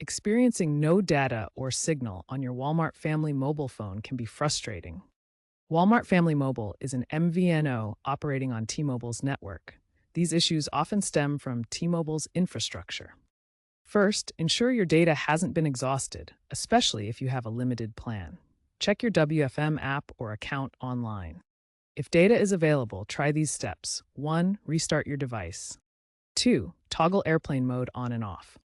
Experiencing no data or signal on your Walmart Family Mobile phone can be frustrating. Walmart Family Mobile is an MVNO operating on T-Mobile's network. These issues often stem from T-Mobile's infrastructure. First, ensure your data hasn't been exhausted, especially if you have a limited plan. Check your WFM app or account online. If data is available, try these steps. 1. Restart your device. 2. Toggle airplane mode on and off.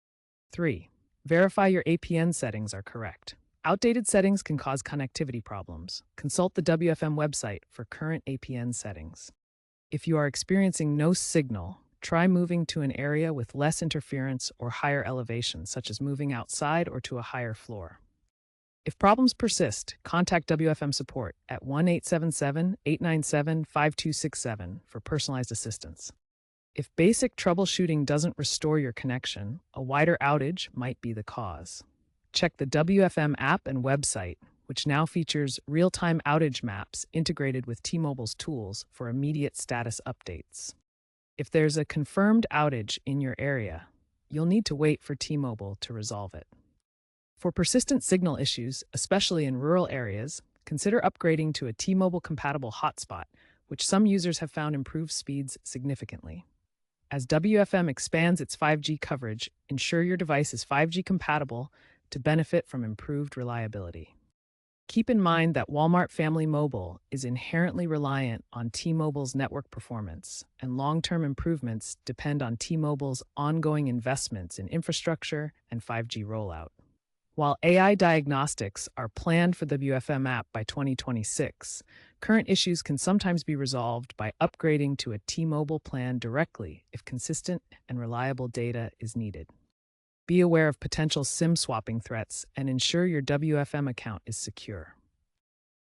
3. Verify your APN settings are correct. Outdated settings can cause connectivity problems. Consult the WFM website for current APN settings. If you are experiencing no signal, try moving to an area with less interference or higher elevation, such as moving outside or to a higher floor. If problems persist, contact WFM support at 1-877-897-5267 for personalized assistance. If basic troubleshooting doesn't restore your connection, a wider outage might be the cause. Check the WFM app and website, which now features real-time outage maps integrated with T-Mobile's tools for immediate status updates. If there's a confirmed outage in your area, you'll need to wait for T-Mobile to resolve it. For persistent signal issues, especially in rural areas, consider upgrading to a T-Mobile compatible hotspot, which some users have found improves speeds significantly. As WFM expands its 5G coverage, ensure your device is 5G compatible to benefit from improved reliability. Keep in mind that Walmart Family Mobile is inherently reliant on T-Mobile's network performance, and long-term improvements depend on T-Mobile's ongoing investments in infrastructure and 5G rollout. While AI diagnostics are planned for the WFM app by 2026, current issues can sometimes be resolved by upgrading to a T-Mobile plan directly if consistent and reliable data is needed. Be aware of potential SIM swapping threats and ensure your WFM account is secure.